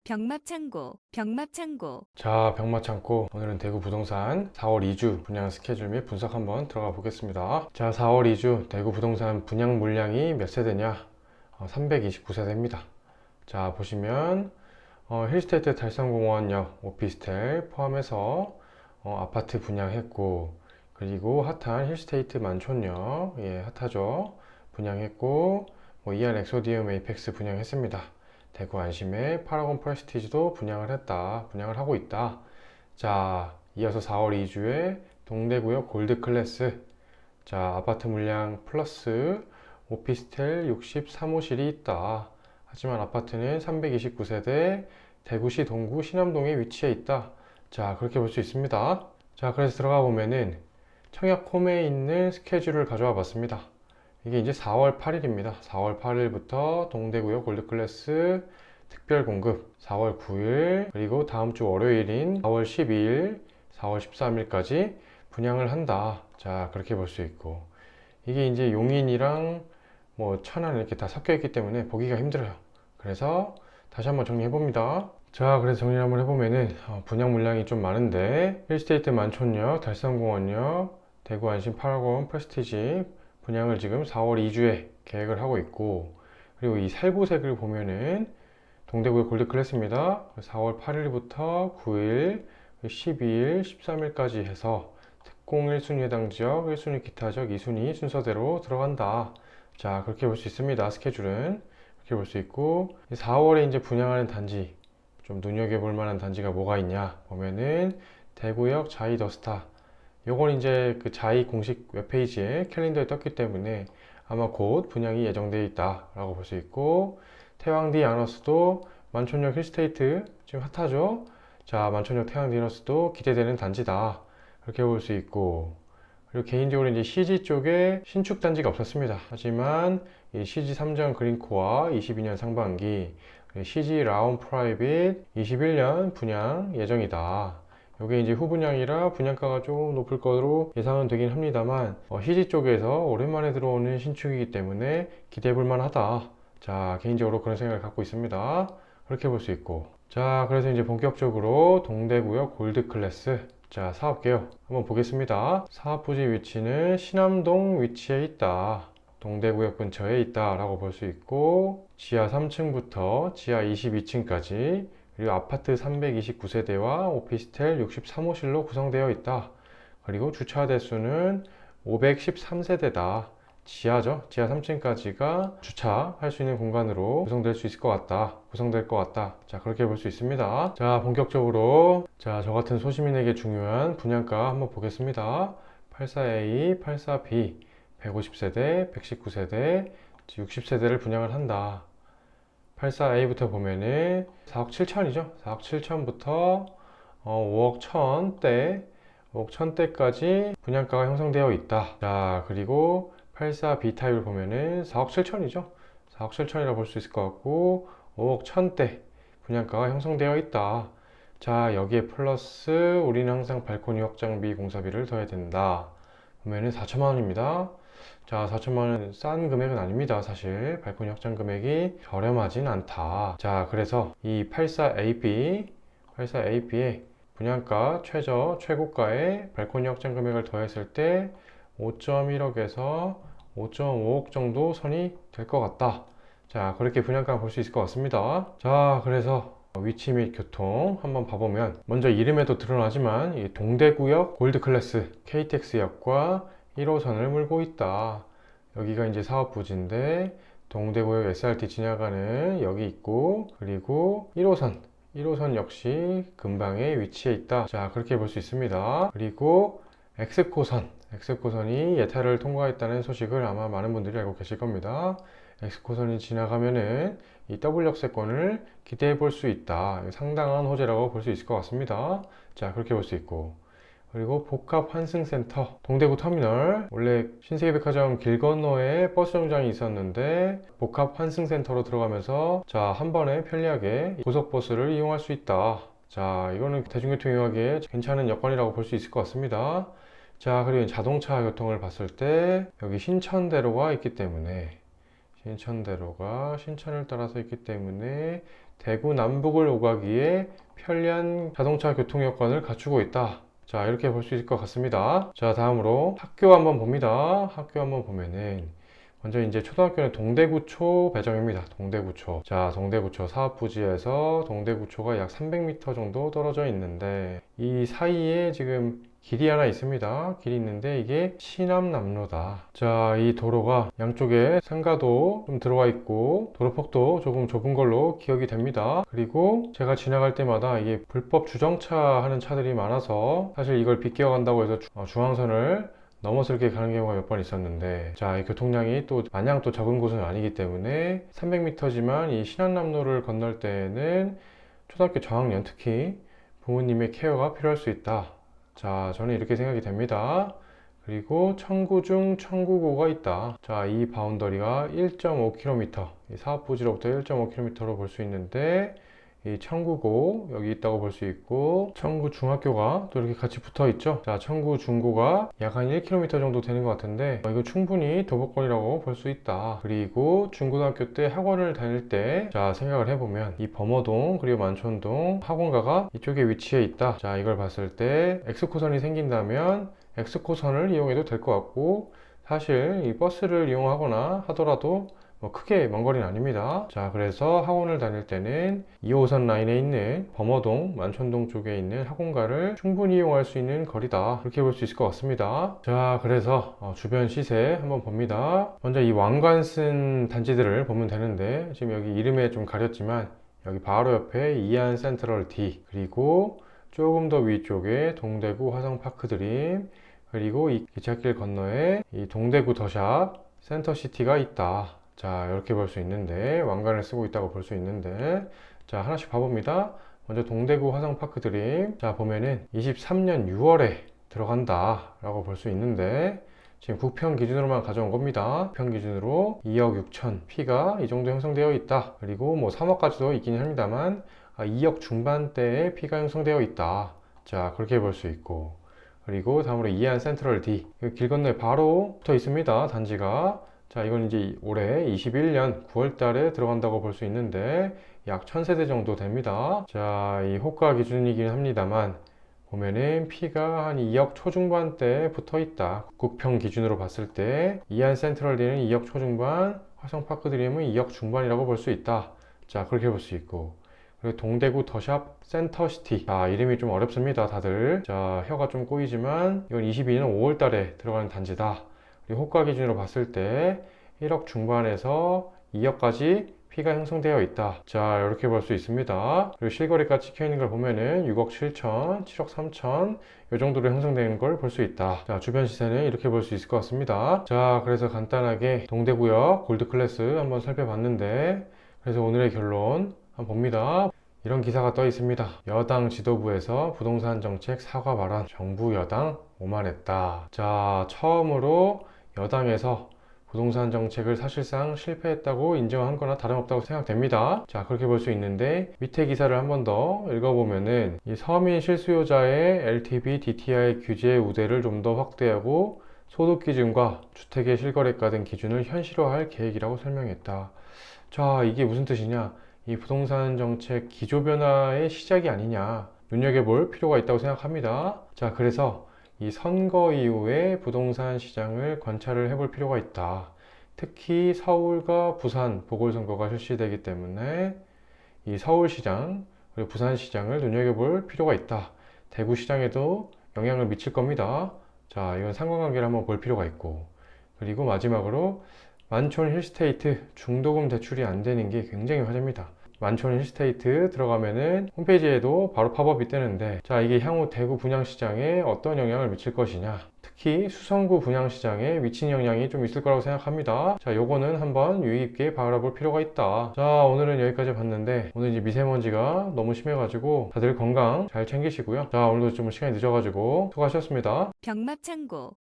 병합창고, 병합창고. 자, 병마창고. 오늘은 대구 부동산 4월 2주 분양 스케줄 및 분석 한번 들어가 보겠습니다. 자, 4월 2주 대구 부동산 분양 물량이 몇 세대냐? 329세대입니다. 자, 보시면 힐스테이트 달성공원역 오피스텔 포함해서 아파트 분양했고, 그리고 핫한 힐스테이트 만촌역, 예, 핫하죠. 분양했고, ER 엑소디움 에이펙스 분양했습니다. 대구 안심의 파라곤 프레스티지도 분양을 하고 있다. 자, 이어서 4월 2주에 동대구역 골드클래스. 자, 아파트 물량 플러스 오피스텔 63호실이 있다. 하지만 아파트는 329세대 대구시 동구 신암동에 위치해 있다. 자, 그렇게 볼 수 있습니다. 자, 그래서 들어가 보면은 청약 홈에 있는 스케줄을 가져와 봤습니다. 이게 이제 4월 8일입니다. 4월 8일부터 동대구역 골드클래스 특별 공급 4월 9일, 그리고 다음 주 월요일인 4월 12일, 4월 13일까지 분양을 한다. 자, 그렇게 볼 수 있고, 이게 이제 용인이랑 천안 이렇게 다 섞여 있기 때문에 보기가 힘들어요. 그래서 다시 한번 정리해 봅니다. 자, 그래서 정리를 한번 해보면은 분양 물량이 좀 많은데, 힐스테이트 만촌역, 달성공원역, 대구 안심 파라곤 프레스티지 분양을 지금 4월 2주에 계획을 하고 있고, 그리고 이 살구색을 보면은 동대구의 골드클래스입니다. 4월 8일부터 9일, 12일, 13일까지 해서 특공 1순위 해당 지역, 1순위 기타 지역, 2순위 순서대로 들어간다. 자, 그렇게 볼 수 있습니다. 스케줄은 그렇게 볼 수 있고, 4월에 이제 분양하는 단지, 좀 눈여겨볼 만한 단지가 뭐가 있냐 보면은 대구역 자이더스타. 요건 이제 그 자이 공식 웹페이지에 캘린더에 떴기 때문에 아마 곧 분양이 예정되어 있다 라고 볼 수 있고, 태왕디 아너스도 만촌역 힐스테이트 지금 핫하죠. 자, 만촌역 태왕디 아너스도 기대되는 단지다 그렇게 볼 수 있고, 그리고 개인적으로 이제 CG 쪽에 신축 단지가 없었습니다. 하지만 이 CG 3정 그린코어 22년 상반기, CG 라운 프라이빗 21년 분양 예정이다. 이게 이제 후분양이라 분양가가 조금 높을 거로 예상은 되긴 합니다만, CG 쪽에서 오랜만에 들어오는 신축이기 때문에 기대해 볼 만하다. 자, 개인적으로 그런 생각을 갖고 있습니다. 그렇게 볼 수 있고, 자, 그래서 이제 본격적으로 동대구역 골드클래스, 자, 사업개요 한번 보겠습니다. 사업부지 위치는 신암동 위치에 있다. 동대구역 근처에 있다 라고 볼 수 있고, 지하 3층부터 지하 22층까지, 그리고 아파트 329세대와 오피스텔 63호실로 구성되어 있다. 그리고 주차 대수는 513세대다. 지하죠. 지하 3층까지가 주차할 수 있는 공간으로 구성될 수 있을 것 같다. 구성될 것 같다. 자, 그렇게 볼 수 있습니다. 자, 본격적으로, 자, 저 같은 소시민에게 중요한 분양가 한번 보겠습니다. 84A, 84B, 150세대, 119세대, 60세대를 분양을 한다. 84A부터 보면은 4억 7천이죠. 4억 7천부터 5억 1천대, 5억 1천대까지 분양가가 형성되어 있다. 자, 그리고 84B 타입을 보면은 4억 7천이죠. 4억 7천이라 볼 수 있을 것 같고, 5억 1천대 분양가가 형성되어 있다. 자, 여기에 플러스 우리는 항상 발코니 확장비 공사비를 더해야 된다. 보면은 4천만 원입니다. 자, 4천만 원 싼 금액은 아닙니다. 사실 발코니 확장 금액이 저렴하진 않다. 자, 그래서 이 84AB에 분양가 최고가의 발코니 확장 금액을 더했을 때 5.1억에서 5.5억 정도 선이 될 것 같다. 자, 그렇게 분양가 볼 수 있을 것 같습니다. 자, 그래서 위치 및 교통 한번 봐보면, 먼저 이름에도 드러나지만 이 동대구역 골드클래스 KTX역과 1호선을 물고 있다. 여기가 이제 사업부지인데, 동대구역 SRT 지나가는 역이 있고, 그리고 1호선 역시 근방에 위치해 있다. 자, 그렇게 볼 수 있습니다. 그리고 엑스코선이 예타를 통과했다는 소식을 아마 많은 분들이 알고 계실 겁니다. 엑스코선이 지나가면은 이 더블 역세권을 기대해 볼 수 있다. 상당한 호재라고 볼 수 있을 것 같습니다. 자, 그렇게 볼 수 있고, 그리고 복합 환승센터 동대구 터미널, 원래 신세계백화점 길 건너에 버스 정장이 있었는데 복합 환승센터로 들어가면서, 자, 한 번에 편리하게 고속버스를 이용할 수 있다. 자, 이거는 대중교통 이용하기에 괜찮은 여건이라고 볼 수 있을 것 같습니다. 자, 그리고 자동차 교통을 봤을 때 여기 신천대로가 있기 때문에, 신천대로가 신천을 따라서 있기 때문에 대구 남북을 오가기에 편리한 자동차 교통 여건을 갖추고 있다. 자, 이렇게 볼 수 있을 것 같습니다. 자, 다음으로 학교 한번 봅니다. 학교 한번 보면은 먼저 이제 초등학교는 동대구초 배정입니다. 동대구초. 자, 동대구초 사업부지에서 동대구초가 약 300m 정도 떨어져 있는데 이 사이에 지금 길이 하나 있습니다. 길이 있는데 이게 시남남로다. 자, 이 도로가 양쪽에 상가도 좀 들어와 있고 도로폭도 조금 좁은 걸로 기억이 됩니다. 그리고 제가 지나갈 때마다 이게 불법 주정차 하는 차들이 많아서 사실 이걸 비껴간다고 해서 중앙선을 넘어설게 가는 경우가 몇 번 있었는데, 자, 이 교통량이 또 마냥 또 적은 곳은 아니기 때문에 300m지만 이 신안남로를 건널 때에는 초등학교 저학년 특히 부모님의 케어가 필요할 수 있다. 자, 저는 이렇게 생각이 됩니다. 그리고 청구중 청구고가 있다. 자, 이 바운더리가 1.5km, 이 사업부지로부터 1.5km로 볼 수 있는데 이 청구고 여기 있다고 볼 수 있고 청구 중학교가 또 이렇게 같이 붙어 있죠. 자, 청구 중고가 약 한 1km 정도 되는 것 같은데 이거 충분히 도보권이라고 볼 수 있다. 그리고 중고등학교 때 학원을 다닐 때 자, 생각을 해보면 이 범어동 그리고 만촌동 학원가가 이쪽에 위치해 있다. 자, 이걸 봤을 때 X코선이 생긴다면 X코선을 이용해도 될 것 같고 사실 이 버스를 이용하거나 하더라도 크게 먼 거리는 아닙니다. 자, 그래서 학원을 다닐 때는 2호선 라인에 있는 범어동, 만촌동 쪽에 있는 학원가를 충분히 이용할 수 있는 거리다. 그렇게 볼 수 있을 것 같습니다. 자, 그래서 주변 시세 한번 봅니다. 먼저 이 왕관 쓴 단지들을 보면 되는데 지금 여기 이름에 좀 가렸지만 여기 바로 옆에 이안 센트럴 D 그리고 조금 더 위쪽에 동대구 화성파크 드림 그리고 이 기찻길 건너에 이 동대구 더샵 센터시티가 있다. 자, 이렇게 볼 수 있는데 왕관을 쓰고 있다고 볼 수 있는데 자, 하나씩 봐봅니다. 먼저 동대구 화성파크 드림 자, 보면은 23년 6월에 들어간다 라고 볼 수 있는데 지금 국평 기준으로만 가져온 겁니다. 국평 기준으로 2억 6천 P가 이 정도 형성되어 있다. 그리고 뭐 3억까지도 있긴 합니다만 2억 중반대에 P가 형성되어 있다. 자, 그렇게 볼 수 있고 그리고 다음으로 이안 센트럴 D 길 건너에 바로 붙어 있습니다. 단지가 자, 이건 이제 올해 21년 9월 달에 들어간다고 볼 수 있는데 약 1000세대 정도 됩니다. 자, 이 호가 기준이긴 합니다만 보면은 P가 한 2억 초중반대에 붙어 있다. 국평 기준으로 봤을 때 이안 센트럴 D는 2억 초중반, 화성파크 드림은 2억 중반이라고 볼 수 있다. 자, 그렇게 볼 수 있고 그리고 동대구 더샵 센터시티 자, 이름이 좀 어렵습니다. 다들 자, 혀가 좀 꼬이지만 이건 22년 5월 달에 들어가는 단지다. 호가 기준으로 봤을 때 1억 중반에서 2억까지 P가 형성되어 있다. 자, 이렇게 볼 수 있습니다. 그리고 실거래가 찍혀 있는 걸 보면은 6억 7천, 7억 3천 이 정도로 형성되는 걸 볼 수 있다. 자, 주변 시세는 이렇게 볼 수 있을 것 같습니다. 자, 그래서 간단하게 동대구역 골드클래스 한번 살펴봤는데 그래서 오늘의 결론 한번 봅니다. 이런 기사가 떠 있습니다. 여당 지도부에서 부동산 정책 사과 발언, 정부 여당 오만했다. 자, 처음으로 여당에서 부동산 정책을 사실상 실패했다고 인정한 거나 다름없다고 생각됩니다. 자, 그렇게 볼 수 있는데 밑에 기사를 한 번 더 읽어보면은 이 서민 실수요자의 LTV, DTI 규제 우대를 좀 더 확대하고 소득 기준과 주택의 실거래가 등 기준을 현실화할 계획이라고 설명했다. 자, 이게 무슨 뜻이냐? 이 부동산 정책 기조 변화의 시작이 아니냐 눈여겨볼 필요가 있다고 생각합니다. 자, 그래서 이 선거 이후에 부동산 시장을 관찰을 해볼 필요가 있다. 특히 서울과 부산 보궐선거가 실시되기 때문에 이 서울시장 그리고 부산시장을 눈여겨볼 필요가 있다. 대구시장에도 영향을 미칠 겁니다. 자, 이건 상관관계를 한번 볼 필요가 있고 그리고 마지막으로 만촌 힐스테이트 중도금 대출이 안 되는 게 굉장히 화제입니다. 만촌 힐스테이트 들어가면은 홈페이지에도 바로 팝업이 뜨는데 자, 이게 향후 대구 분양시장에 어떤 영향을 미칠 것이냐 특히 수성구 분양시장에 미친 영향이 좀 있을 거라고 생각합니다. 자, 요거는 한번 유의 깊게 바라볼 필요가 있다. 자, 오늘은 여기까지 봤는데 오늘 이제 미세먼지가 너무 심해가지고 다들 건강 잘 챙기시고요. 자, 오늘도 좀 시간이 늦어가지고 수고하셨습니다. 병합창고